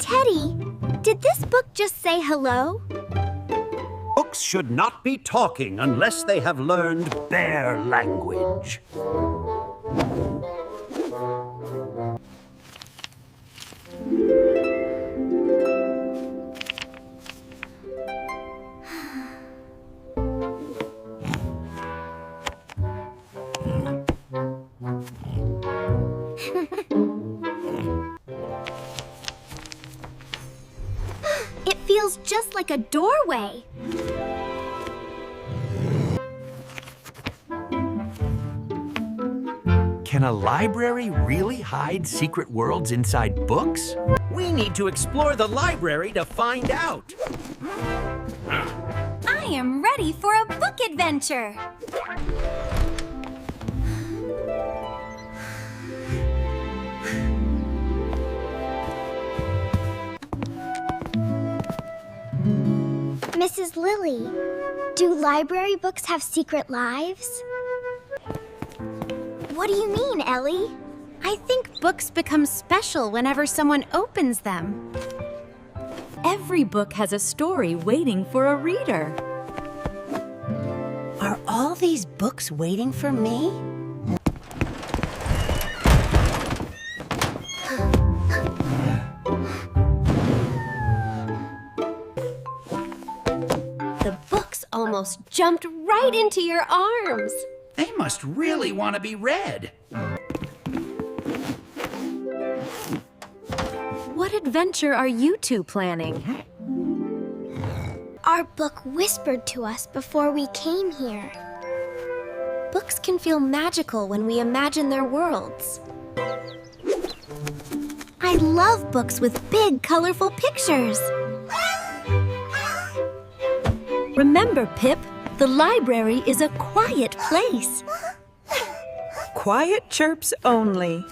Teddy, did this book just say hello? Books should not be talking unless they have learned bear language. It feels just like a doorway. Can a library really hide secret worlds inside books? We need to explore the library to find out. I am ready for a book adventure. Mrs. Lily, do library books have secret lives? What do you mean, Ellie? I think books become special whenever someone opens them. Every book has a story waiting for a reader. Are all these books waiting for me? The books almost jumped right into your arms. They must really want to be read. What adventure are you two planning? Our book whispered to us before we came here. Books can feel magical when we imagine their worlds. I love books with big, colorful pictures. Remember, Pip, the library is a quiet place. Quiet chirps only.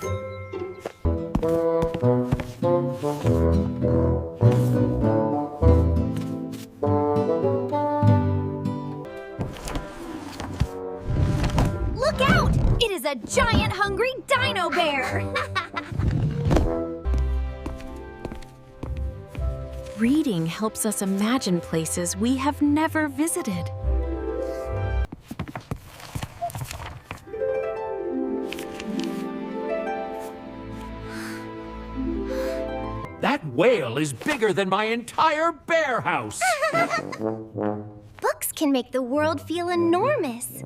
Look out! It is a giant, hungry dino bear! Reading helps us imagine places we have never visited. That whale is bigger than my entire bear house. Books can make the world feel enormous.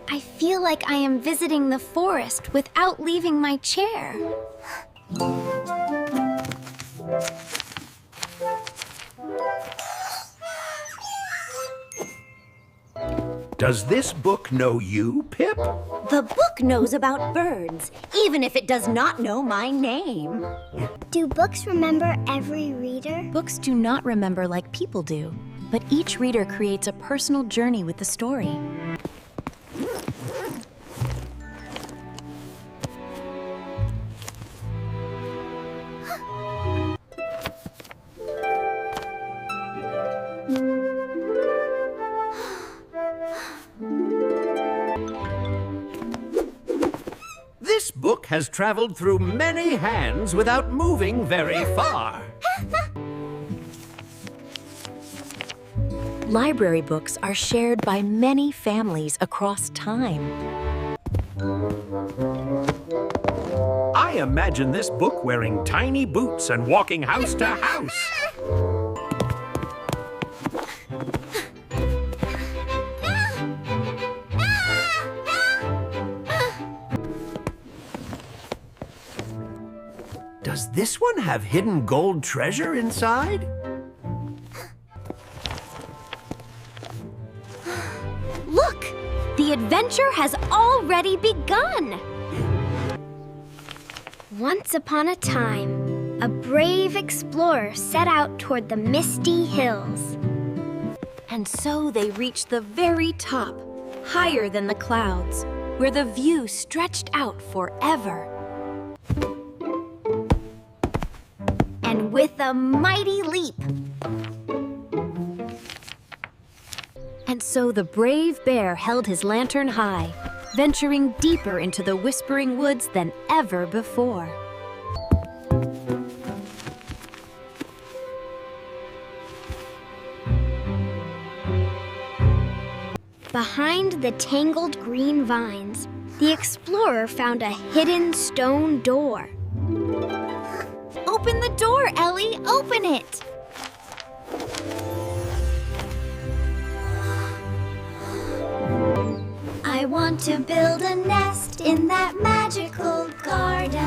I feel like I am visiting the forest without leaving my chair. Does this book know you, Pip? The book knows about birds, even if it does not know my name. Do books remember every reader? Books do not remember like people do, but each reader creates a personal journey with the story. This book has traveled through many hands without moving very far. Library books are shared by many families across time. I imagine this book wearing tiny boots and walking house to house. Does this one have hidden gold treasure inside? Look! The adventure has already begun! Once upon a time, a brave explorer set out toward the misty hills. And so they reached the very top, higher than the clouds, where the view stretched out forever. And with a mighty leap, And so the brave bear held his lantern high, venturing deeper into the whispering woods than ever before. Behind the tangled green vines, the explorer found a hidden stone door. Open the door, Ellie! Open it! I want to build a nest in that magical garden.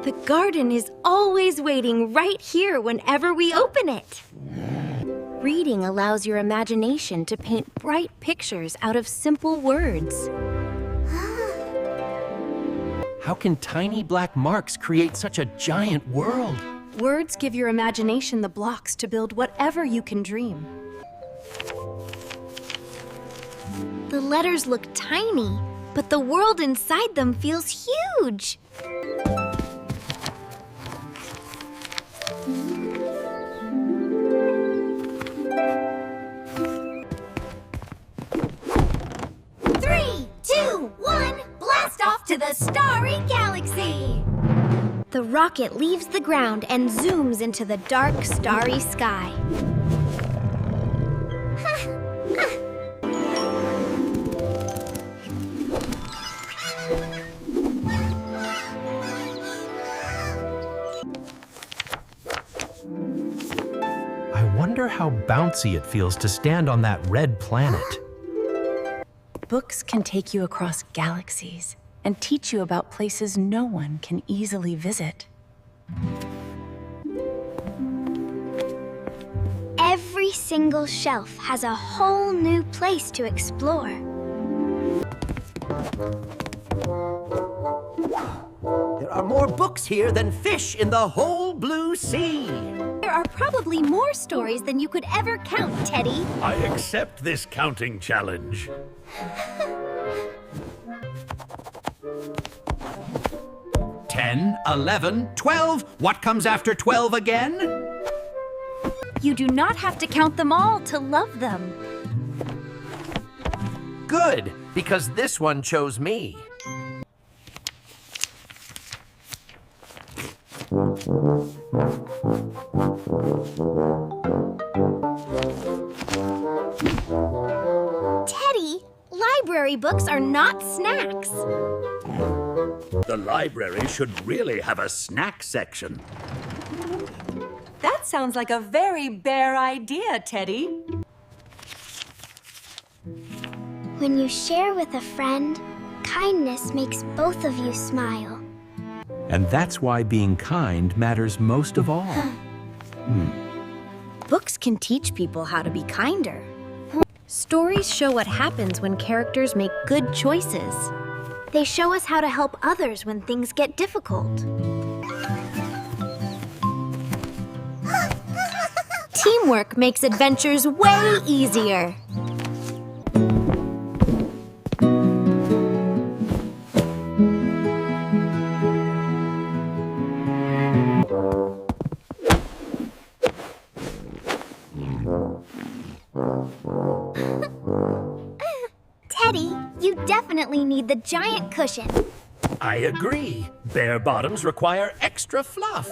The garden is always waiting right here whenever we open it. Reading allows your imagination to paint bright pictures out of simple words. How can tiny black marks create such a giant world? Words give your imagination the blocks to build whatever you can dream. The letters look tiny, but the world inside them feels huge. To the starry galaxy! The rocket leaves the ground and zooms into the dark, starry sky. I wonder how bouncy it feels to stand on that red planet. Books can take you across galaxies and teach you about places no one can easily visit. Every single shelf has a whole new place to explore. There are more books here than fish in the whole blue sea. There are probably more stories than you could ever count, Teddy. I accept this counting challenge. 10, 11, 12. What comes after 12 again? You do not have to count them all to love them. Good, because this one chose me. Teddy, library books are not snacks. The library should really have a snack section. That sounds like a very bear idea, Teddy. When you share with a friend, kindness makes both of you smile. And that's why being kind matters most of all. Books can teach people how to be kinder. Stories show what happens when characters make good choices. They show us how to help others when things get difficult. Teamwork makes adventures way easier. Teddy, you definitely need the giant cushion. I agree. Bare bottoms require extra fluff.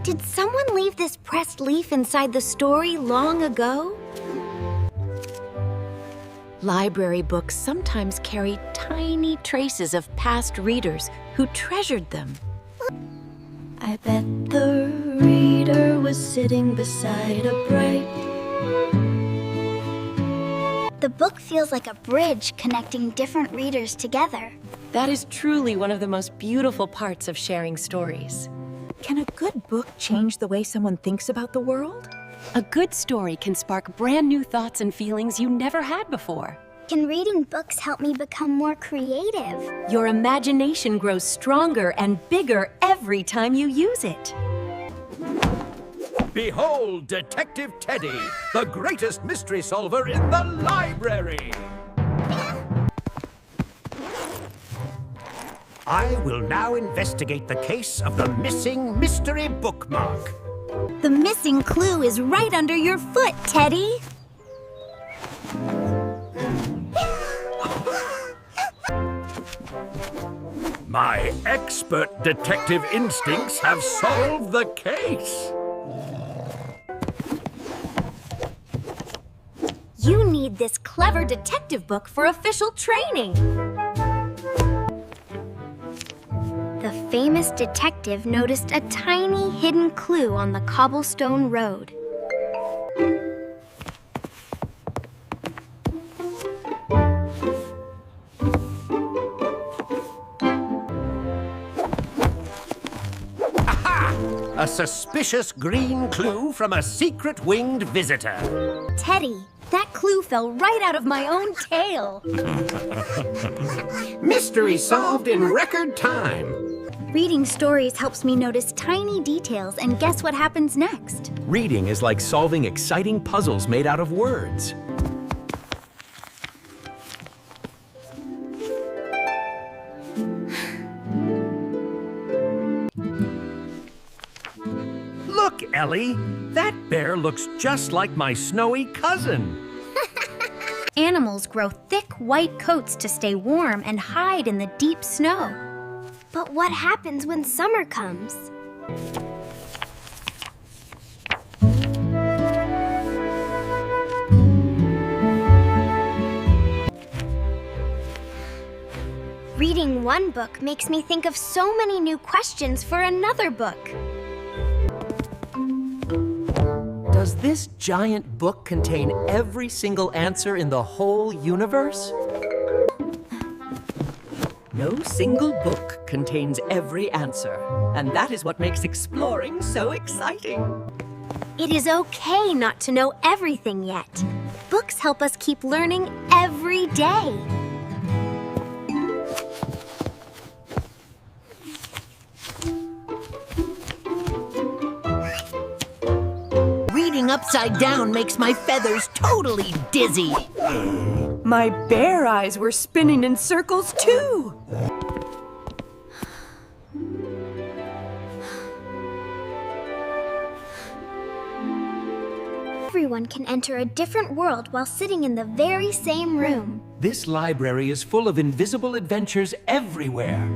Did someone leave this pressed leaf inside the story long ago? Library books sometimes carry tiny traces of past readers who treasured them. I bet the reader was sitting beside a bright. The book feels like a bridge connecting different readers together. That is truly one of the most beautiful parts of sharing stories. Can a good book change the way someone thinks about the world? A good story can spark brand new thoughts and feelings you never had before. Can reading books help me become more creative? Your imagination grows stronger and bigger every time you use it. Behold Detective Teddy, the greatest mystery solver in the library! I will now investigate the case of the missing mystery bookmark. The missing clue is right under your foot, Teddy. My expert detective instincts have solved the case. You need this clever detective book for official training. The famous detective noticed a tiny hidden clue on the cobblestone road. A suspicious green clue from a secret winged visitor. Teddy, that clue fell right out of my own tail. Mystery solved in record time. Reading stories helps me notice tiny details and guess what happens next. Reading is like solving exciting puzzles made out of words. Look, Ellie, that bear looks just like my snowy cousin. Animals grow thick white coats to stay warm and hide in the deep snow. But what happens when summer comes? Reading one book makes me think of so many new questions for another book. Does this giant book contain every single answer in the whole universe? No single book contains every answer, and that is what makes exploring so exciting. It is okay not to know everything yet. Books help us keep learning every day. Reading upside down makes my feathers totally dizzy. My bear eyes were spinning in circles too. Everyone can enter a different world while sitting in the very same room. This library is full of invisible adventures everywhere.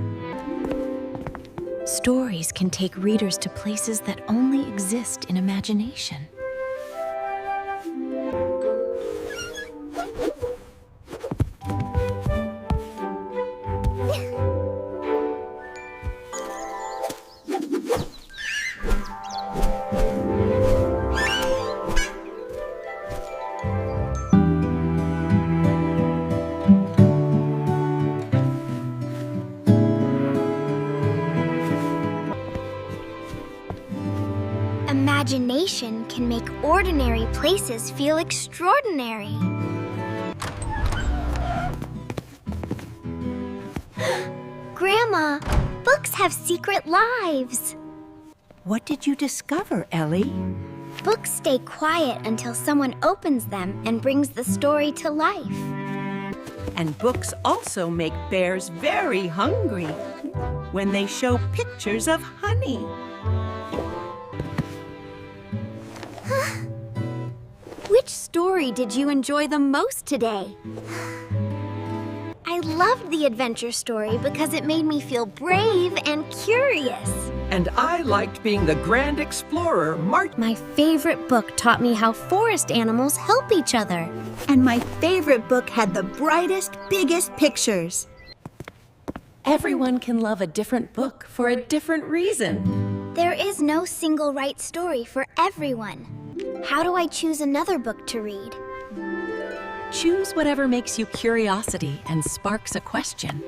Stories can take readers to places that only exist in imagination. Imagination can make ordinary places feel extraordinary. Grandma, books have secret lives. What did you discover, Ellie? Books stay quiet until someone opens them and brings the story to life. And books also make bears very hungry when they show pictures of honey. Which story did you enjoy the most today? I loved the adventure story because it made me feel brave and curious. And I liked being the grand explorer, My favorite book taught me how forest animals help each other. And my favorite book had the brightest, biggest pictures. Everyone can love a different book for a different reason. There is no single right story for everyone. How do I choose another book to read? Choose whatever makes you curiosity and sparks a question.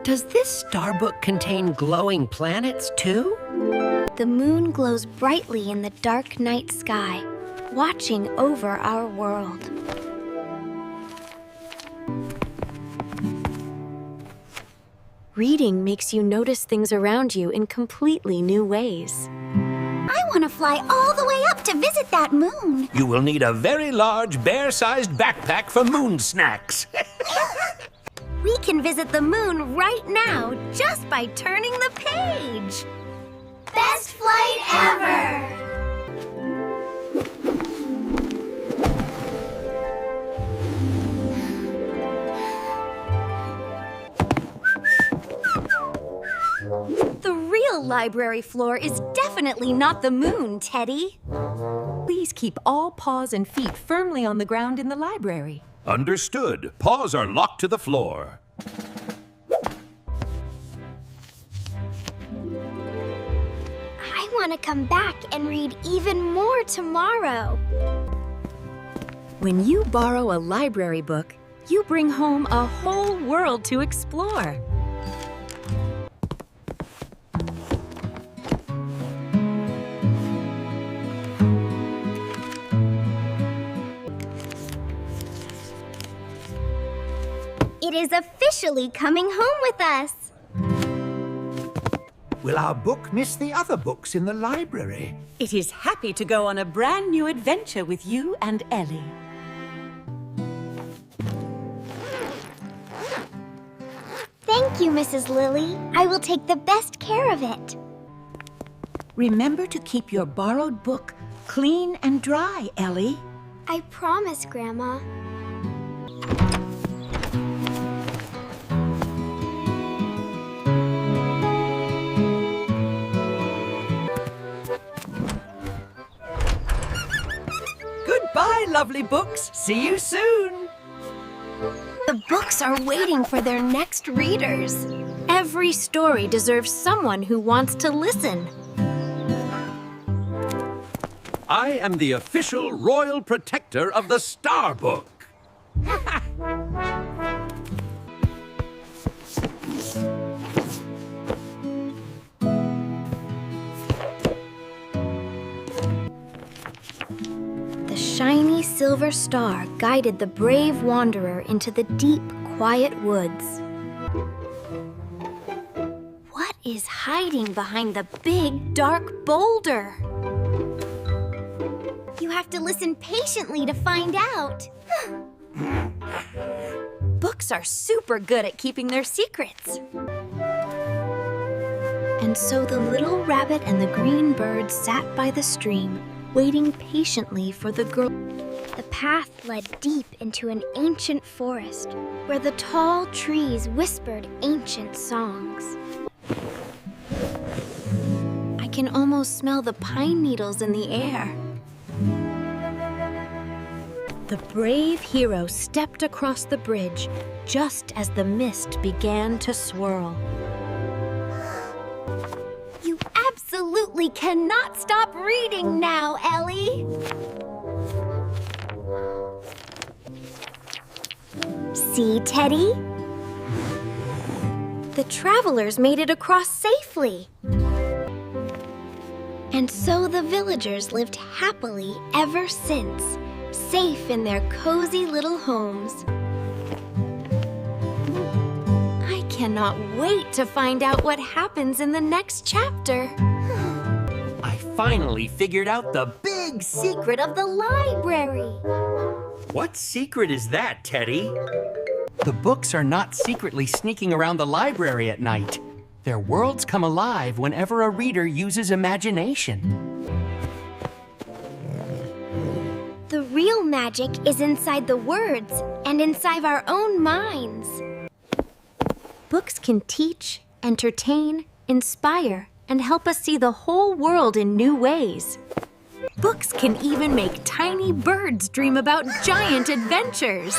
Does this star book contain glowing planets, too? The moon glows brightly in the dark night sky, watching over our world. Reading makes you notice things around you in completely new ways. I want to fly all the way up to visit that moon. You will need a very large, bear-sized backpack for moon snacks. We can visit the moon right now just by turning the page. Best flight ever! The real library floor is definitely not the moon, Teddy. Please keep all paws and feet firmly on the ground in the library. Understood. Paws are locked to the floor. I want to come back and read even more tomorrow. When you borrow a library book, you bring home a whole world to explore. It is officially coming home with us. Will our book miss the other books in the library? It is happy to go on a brand new adventure with you and Ellie. Thank you, Mrs. Lily. I will take the best care of it. Remember to keep your borrowed book clean and dry, Ellie. I promise, Grandma. Goodbye, lovely books. See you soon. The books are waiting for their next readers. Every story deserves someone who wants to listen. I am the official royal protector of the Star Book. The shiny silver star guided the brave wanderer into the deep, quiet woods. What is hiding behind the big, dark boulder? You have to listen patiently to find out. Books are super good at keeping their secrets. And so the little rabbit and the green bird sat by the stream, waiting patiently for the girl. The path led deep into an ancient forest, where the tall trees whispered ancient songs. I can almost smell the pine needles in the air. The brave hero stepped across the bridge just as the mist began to swirl. You absolutely cannot stop reading now, Ellie. See, Teddy? The travelers made it across safely. And so the villagers lived happily ever since, safe in their cozy little homes. I cannot wait to find out what happens in the next chapter. I finally figured out the big Secret of the library. What secret is that, Teddy? The books are not secretly sneaking around the library at night. Their worlds come alive whenever a reader uses imagination. The real magic is inside the words and inside our own minds. Books can teach, entertain, inspire, and help us see the whole world in new ways. Books can even make tiny birds dream about giant adventures.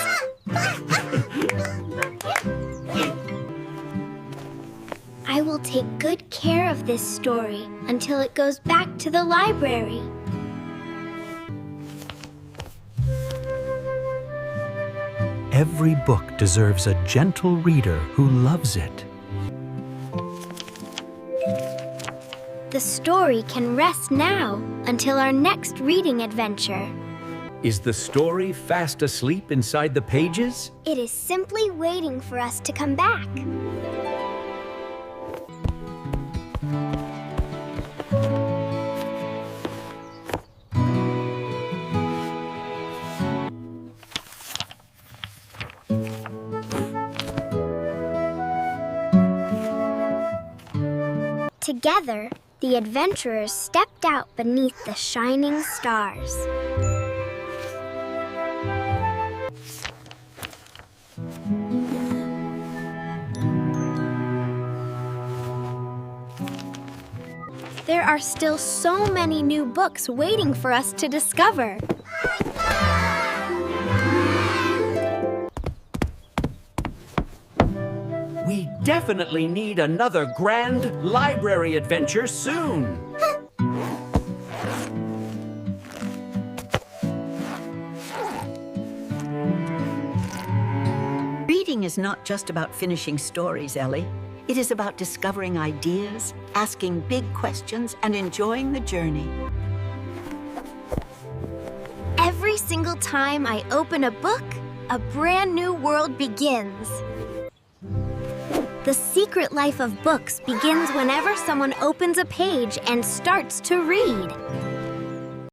I will take good care of this story until it goes back to the library. Every book deserves a gentle reader who loves it. The story can rest now until our next reading adventure. Is the story fast asleep inside the pages? It is simply waiting for us to come back. Together, the adventurers stepped out beneath the shining stars. There are still so many new books waiting for us to discover. We definitely need another grand library adventure soon. Reading is not just about finishing stories, Ellie. It is about discovering ideas, asking big questions, and enjoying the journey. Every single time I open a book, a brand new world begins. The secret life of books begins whenever someone opens a page and starts to read.